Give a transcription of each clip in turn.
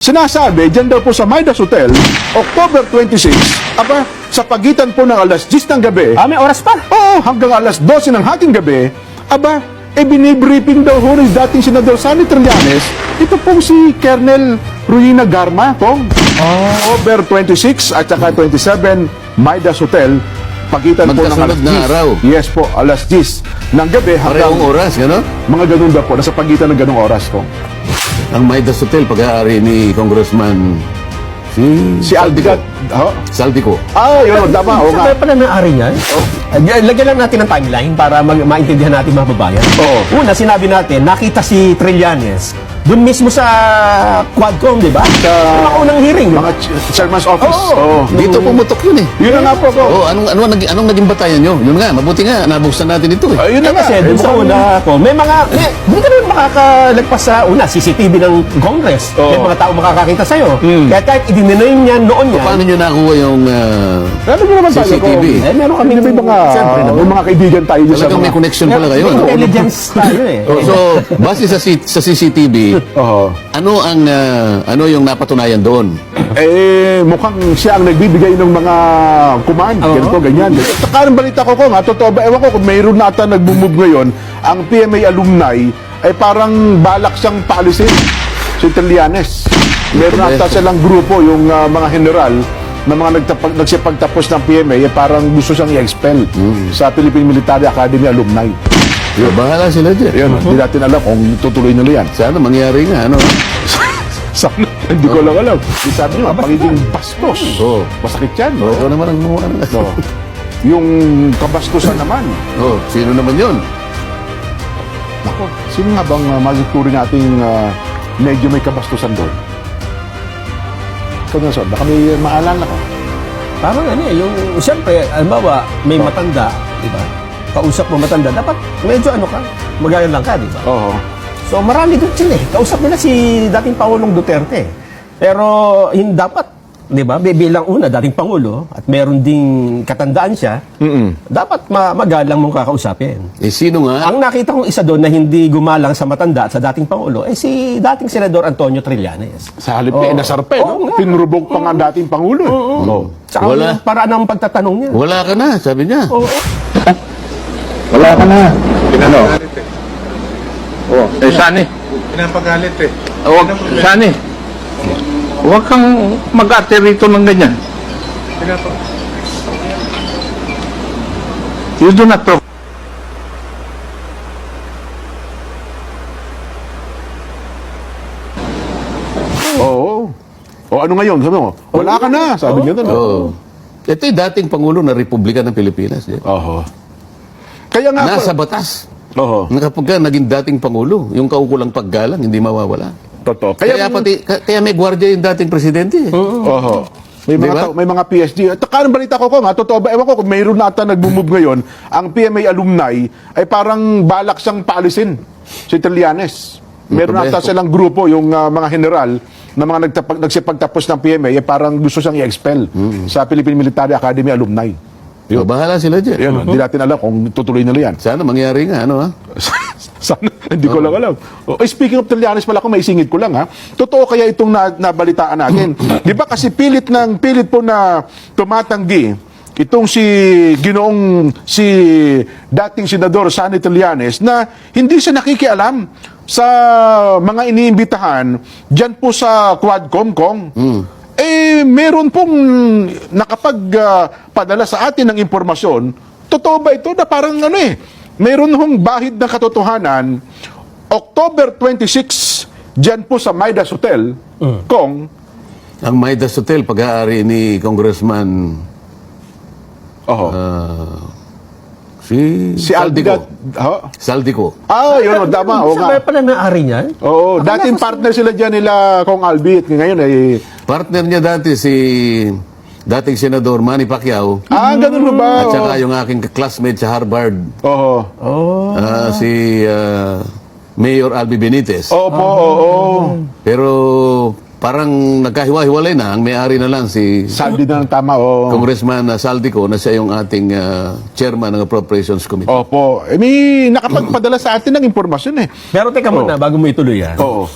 Sinasabi, dyan daw po sa Midas Hotel, October 26, aba, sa pagitan po ng alas 10 ng gabi, May oras pa. oo, hanggang alas 12 ng hating gabi, aba, binibriefing daw ho ni dating Senador Sonny Trillanes, ito pong si Colonel Ruina Garma, kong October 26 at saka 27, Midas Hotel, pagitan po ng alas Magkasunod na 10. araw. Yes po, alas 10 ng gabi hanggang Parehong oras, gano'n? mga ganun daw po, nasa pagitan ng ganung oras, kong. Ang Midas Hotel, pag-aari ni Congressman Si Albigat, Saldico. yun, tama, oo nga. Sabay pala na-ari niyan. Lagyan lang natin ng timeline para maintindihan natin mga babayan. Oo. Una, sinabi natin, nakita si Trillanes doon mismo sa Quadcom, di ba? Sa mga unang hearing, di ba? Mga chairman's office. Oo. Dito pumutok yun eh. Yun na nga po, kong. Oh, anong naging batayan nyo? Yun nga, mabuti nga, nabuksan natin ito eh. Yun na nga. Kasi doon sa mukhang- una ko, hindi ka naman makakalagpas sa una, CCTV ng Congress. Oo. May mga tao makakakita sa'yo. Kaya kahit idininoy niyan noon yan, Paano nyo nakuha yung Ano mo naman tayo, CCTV? kung- meron kami may mga, siyempre naman. may mga kaibigan tayo dyan sa talagang may mga... connection pala kayo? ano? intelligence tayo eh. Oh, so, base sa CCTV, Oo. ano yung napatunayan doon? Mukhang siya ang nagbibigay ng mga command. Ganito, ganyan. Saka ang balita ko, nga, totoo ba, ewan ko kung mayroon na ata nag-move ngayon, ang PMA alumni ay parang balak siyang paalisin si Trillanes. Meron na ata silang grupo, yung mga general, na mga nagsipagtapos ng PMA, ay parang gusto siyang i-expel sa Philippine Military Academy alumni. Yo, bahala sila dyan. Yun, hindi natin alam kung tutuloy nila yan. Sana mangyari nga, ano? Sana, hindi ko lang alam. Sabi nyo, pagiging bastos. Oo. Masakit yan. Oh, ikaw naman ang gumawa na. So, yung kabastusan naman. Oh, sino naman yun? Ako, sino nga bang masituring nating medyo may kabastusan doon? Ikaw na, baka may maalala ka. Parang yung, siyempre, halimbawa, may matanda, di ba? Kausap mo matanda, dapat medyo magalang lang ka, di ba? Oo. So marami doon sila eh. Kausap nila si dating Pangulong Duterte. Pero hindi dapat, di ba, bilang una, dating Pangulo, at meron ding katandaan siya, dapat magalang mong kakausapin. Eh, sino nga? Ang nakita kong isa doon na hindi gumalang sa matanda at sa dating Pangulo, si dating Senador Antonio Trillanes. Sa halip Oo. nasarpe, Oo no? nga. Pinrubog pa nga dating Pangulo. Oo. Tsaka Wala. yung paraan ng pagtatanong niya. Wala ka na, sabi niya. Oo. Wala ka na. Ano? Oh, Sani. Pinapagalit eh. Huwag, Sani. Huwag kang mag-ate rito ng ganyan. You do not provoke. Oo. O ano ngayon? Sabi mo, wala ka na. Sabi niya doon. Oh. Ito yung dating Pangulo ng Republika ng Pilipinas. Eh. Oo. Kaya nga Nasa po. batas. Oo. Na kapag ka naging dating Pangulo, yung kaukulang paggalang, hindi mawawala. Totoo. Kaya may gwardiya yung dating presidente. Eh. Oo. May mga, Diba? may mga PSG. At ang balita ko nga, totoo ba, ewan ko kung mayroon na ata nag-move ngayon, ang PMA alumni ay parang balak siyang paalisin si Trillanes. Meron na ata silang grupo, yung mga general, na mga nagsipagtapos ng PMA, ay parang gusto siyang i-expel sa Philippine Military Academy alumni. Oh, bahala sila dyan. Yan, hindi natin alam kung tutuloy nila yan. Sana mangyari nga, ano ha? Sana, hindi ko lang alam. Speaking of Trillanes pala, kung may singit ko lang ha, totoo kaya itong nabalitaan natin? Di ba kasi pilit po na tumatanggi itong si dating Senador Sonny Trillanes na hindi siya nakikialam sa mga iniimbitahan dyan po sa Quadcom, Kong. Meron pong nakapagpadala sa atin ng impormasyon. Totoo ba ito na parang meron hong bahid na katotohanan, October 26, dyan po sa Midas Hotel, Kong. Ang Midas Hotel, pag-aari ni Congressman Si Albigat. Saldico. Yun, tama. Oo Sabay nga. pala na-ari niyan. Oo, dating partner sila dyan nila, Kong Albi, at ngayon ay... Partner niya dati si dating Senador Manny Pacquiao ganun ba? at saka yung aking classmate sa Harvard, Oo. si Mayor Albi Benitez. Opo, oo. Pero parang nagkahiwa-hiwalay na. Ang may-ari na lang si Sabi na ng tama, Congressman Saldico na siya yung ating chairman ng Appropriations Committee. Opo. May nakapagpadala sa atin ng impormasyon eh. Pero teka muna, bago mo ituloy yan. Oo.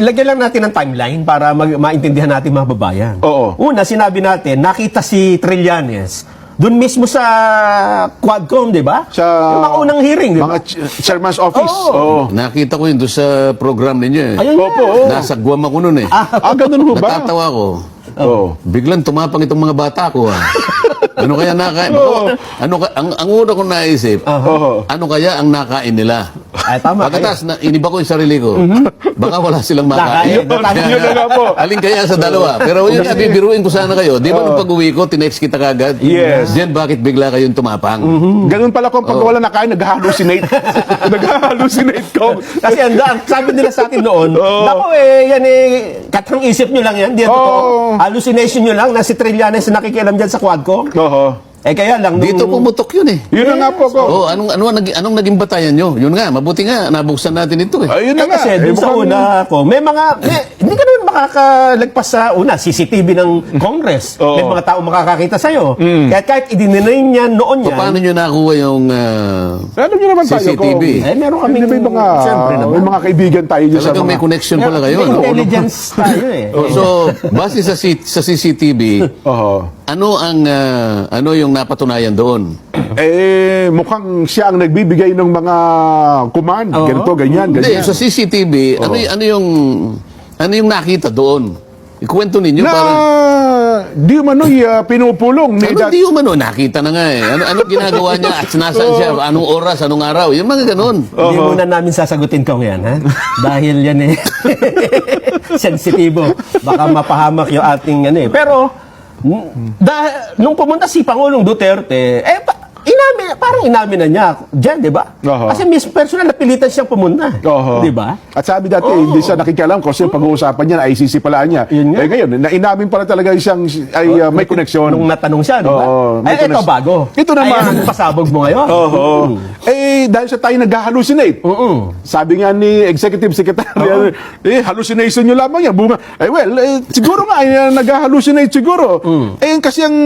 Lagyan lang natin ng timeline para maintindihan natin mga babayan. Oo. Una, sinabi natin, nakita si Trillanes doon mismo sa Quadcom, di ba? Sa yung mga unang hearing, di ba? mga chairman's office. Oo. Oo. Nakita ko yun doon sa program ninyo eh. Ayun Opo, nga. oo. Nasa Guam ako noon eh. Ganun ho ba? Natatawa ko. Oo. Biglang tumapang itong mga bata ko ha. Ano kaya nakain? Ang una kong naisip, ano kaya ang nakain nila? Ay, tama. Pagkatas, iniba ko yung sarili ko. Baka wala silang makain. Nakain. Yun na nga po. Alin kaya sa dalawa? Pero yun nga, bibiruin ko sana kayo. Di ba nung pag-uwi ko, tinext kita kagad? Yes. Then bakit bigla kayong tumapang? Ganun pala kung pag wala nakain, nag-hallucinate. Nag-hallucinate ko. Kasi sabi nila sa atin noon, naku yan katang isip nyo lang yan, di totoo. Hallucination nyo lang na si Trillanes na nakikialam dyan sa Quadcom. Oo. Kaya lang, Dito pumutok yun eh. Yun na nga po ko. Oh, anong naging batayan nyo? Yun nga, mabuti nga, nabuksan natin ito eh. Ayun na nga. Kasi dun sa mukhang- una ko, hindi ka naman makakalagpas sa una, CCTV ng Congress. Oo. May mga tao makakakita sa'yo. Kahit idinenay niya noon yan, Paano nyo nakuha yung Alam niyo naman tayo CCTV? meron kami May mga, siyempre naman. may mga kaibigan tayo dyan sa Talagang may mga... connection pala kayo. May no? intelligence tayo eh. Oh, so, base sa CCTV, Oo. ano yung napatunayan doon? Mukhang siya ang nagbibigay ng mga command. Oo. Ganito, ganyan, Hindi, ganyan. sa CCTV, ano yung nakita doon? Ikwento ninyo Na para... di umano'y pinupulong ni Ano di umano? Nakita na nga eh. Ano ginagawa niya? At nasaan siya? Anong oras? Anong araw? Yung mga ganun. Hindi muna namin sasagutin kong yan, ha? Dahil yan eh, sensitibo. Baka mapahamak yung ating ano eh. Pero, nung pumunta si Pangulong Duterte, parang inamin na niya dyan, di ba? Oo. Kasi personal napilitan siyang pumunta. Oo. Di ba? At sabi dati, hindi siya nakikialam kasi yung pag-uusapan niya, ICC pala niya. Yun nga. Ngayon, nainamin pala talaga siyang may koneksyon. Nung natanong siya, di ba? Oo, may Ito connection. bago. Ito naman. Ay, ang pasabog mo ngayon. Oo. Dahil sa tayo nag-hallucinate. Sabi nga ni Executive Secretary, hallucination nyo lamang yan. Bunga. Siguro nga, nag-hallucinate siguro. Kasi ang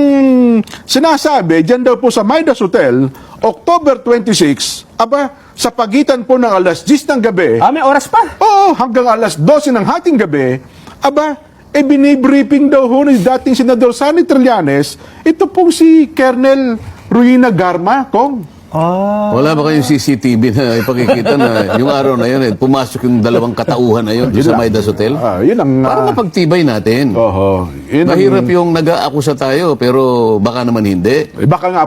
sinasabi, dyan daw po sa Midas Hotel, October 26, sa pagitan po ng alas 10 ng gabi, May oras pa. hanggang alas 12 ng hating gabi, binibriefing daw ho ni dating Senador Sonny Trillanes, ito pong si Colonel Ruina Garma, Kong. Wala ba kayong CCTV na ipakikita na yung araw na yun, pumasok yung dalawang katauhan na yun sa Midas Hotel? Yun ang... Para mapagtibay natin. Yun ang- Mahirap yung nag-aakusa tayo, pero baka naman hindi. Baka nga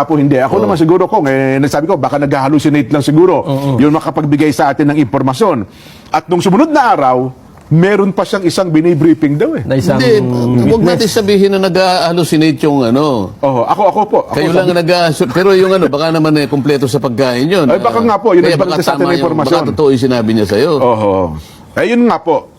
po hindi. Ako naman siguro kung nagsabi ko, baka nag-hallucinate lang siguro. Yung makapagbigay sa atin ng impormasyon. At nung sumunod na araw, meron pa siyang isang binibriefing daw eh. Na isang Hindi, huwag natin witness. sabihin na nag-hallucinate yung ano. Ako po. Kayo lang ang pero yung ano, baka naman kumpleto sa pagkain yun. Ay, baka nga po, yun Kaya ang baka sa atin tama na impormasyon. Baka totoo yung sinabi niya sa'yo. Yun nga po.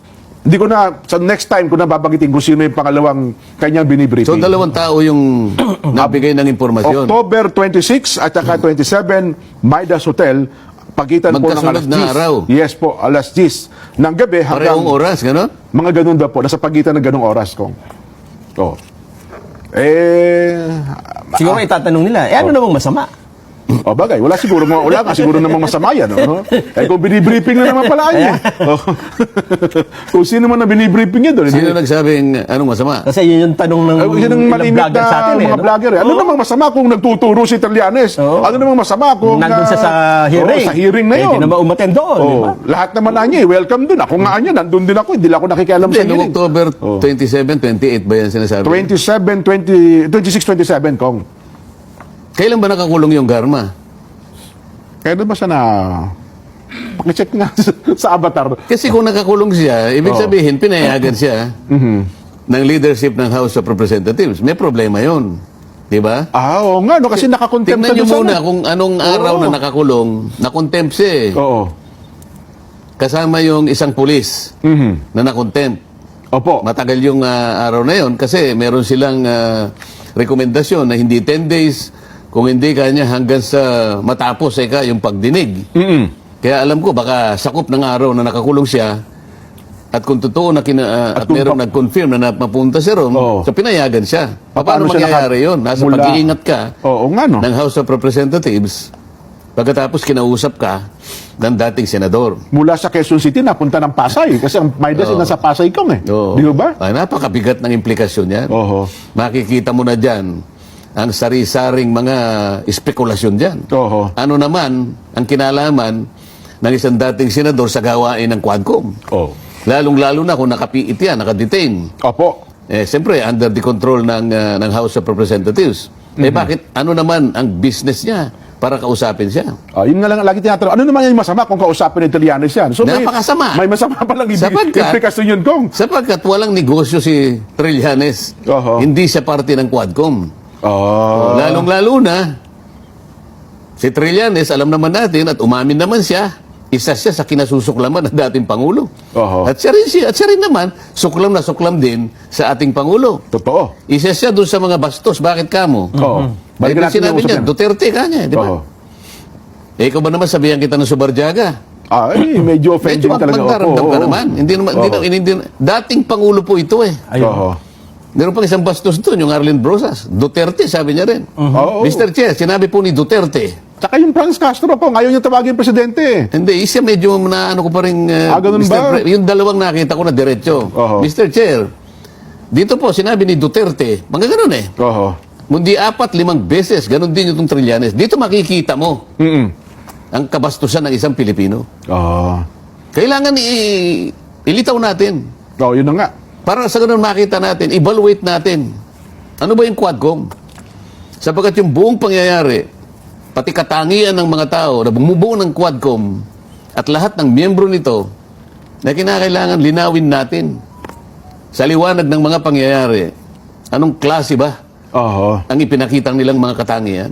Hindi ko na, sa next time ko na babagitin kung sino yung pangalawang kanyang binibriefing. So, dalawang tao yung nabigay ng impormasyon. October 26 at saka 27, Midas Hotel, pagitan po ng Magkasunod alas 10. na araw. Yes po, alas 10 ng gabi hanggang... Parehong oras, gano'n? Mga ganun daw po, nasa pagitan ng ganung oras kong. Siguro itatanong nila, ano namang masama? Bagay, wala nga siguro namang masama yan. No? Kung binibriefing na naman pala niya. Kung sino man na binibriefing niya doon. Sino nagsabing anong masama? Kasi yun yung tanong ng Yun ang ilang malimit vlogger na sa atin mga no? vlogger. Ano namang masama kung nagtuturo si Trillanes? Oo. Ano namang masama kung... Nandun siya sa hearing. Sa hearing na yun. Hindi naman umattend doon, di ba? Lahat naman na niya, welcome doon. Ako nga niya, nandun din ako. Hindi lang ako nakikialam sa Hindi, noong hearing. October 27, 28 ba yan sinasabi? 26-27, Kong. Kailan ba nakakulong yung Garma? Kaya ba siya na... Pakicheck nga sa avatar. Kasi kung nakakulong siya, ibig sabihin, pinayagan siya ng leadership ng House of Representatives. May problema yun. Di ba? Oo nga, no, kasi nakakontempt Tingnan niyo doon sa- muna kung anong araw na nakakulong, nakontempt siya eh. Oo. Kasama yung isang pulis na nakontempt. Opo. Matagal yung araw na yon kasi meron silang rekomendasyon na hindi 10 days, kung hindi kanya hanggang sa matapos yung pagdinig. Kaya alam ko, baka sakop ng araw na nakakulong siya At kung totoo na at kung merong nag-confirm na mapunta siya ron, Oo. so pinayagan siya. Paano Paano siya mangyayari yun? Nasa mula- pag-iingat ka Oo nga, no? ng House of Representatives, pagkatapos kinausap ka ng dating senador. Mula sa Quezon City, napunta ng Pasay. Kasi ang Maidas ay nasa Pasay kong eh. Oo. Di ba? Ay, napakabigat ng implikasyon yan. Oo. Makikita mo na dyan ang sari-saring mga espekulasyon dyan. Oo. Ano naman ang kinalaman ng isang dating senador sa gawain ng Quadcom? Oo. Lalong-lalo na kung nakapiit yan, nakadetain. Opo. Siyempre, under the control ng House of Representatives. Bakit ano naman ang business niya para kausapin siya? Yun nga lang lagi tinatanong. Ano naman yung masama kung kausapin ng Trillanes yan? So, Napakasama. May masama palang Sapagkat- implikasyon yun, Kong. Sapagkat walang negosyo si Trillanes. Oho. Hindi siya parte ng Quadcom. Oh. Lalong-lalo na, si Trillanes, alam naman natin at umamin naman siya, isa siya sa kinasusuklaman ng dating Pangulo. Oho. At siya rin naman, suklam na suklam din sa ating Pangulo. Totoo. Isa siya doon sa mga bastos. Bakit kamo? Oo. Balikan natin Sinabi yung niya, usap yan. Duterte ka niya, di ba? Oo. Ikaw ba naman sabihan kita ng Subarjaga? Ay, medyo offending Medyo talaga. magdaramdam Opo, ka oo. naman. Hindi, dating Pangulo po ito eh. Oo. Meron pang isang bastos doon, yung Arlen Brosas. Duterte, sabi niya rin. Oo. Mr. Chair, sinabi po ni Duterte, Tsaka yung Franz Castro po, ngayon niya tawagin presidente. hindi, isa medyo na ano ko pa rin, ganun ba? Yung dalawang nakita ko na diretso. Oho. Mr. Chair, dito po, sinabi ni Duterte, mga ganun eh. Oo. Mundi 4-5 beses, ganun din yung Trillanes. Dito makikita mo ang kabastusan ng isang Pilipino. Oo. Kailangan ilitaw natin. Oo, yun na nga. Para sa ganun makita natin, evaluate natin. Ano ba yung Quadcom? Sapagkat yung buong pangyayari, pati katangian ng mga tao na bumubuo ng Quadcom at lahat ng miyembro nito na kinakailangan linawin natin sa liwanag ng mga pangyayari. Anong klase ba Oo. ang ipinakitang nilang mga katangian?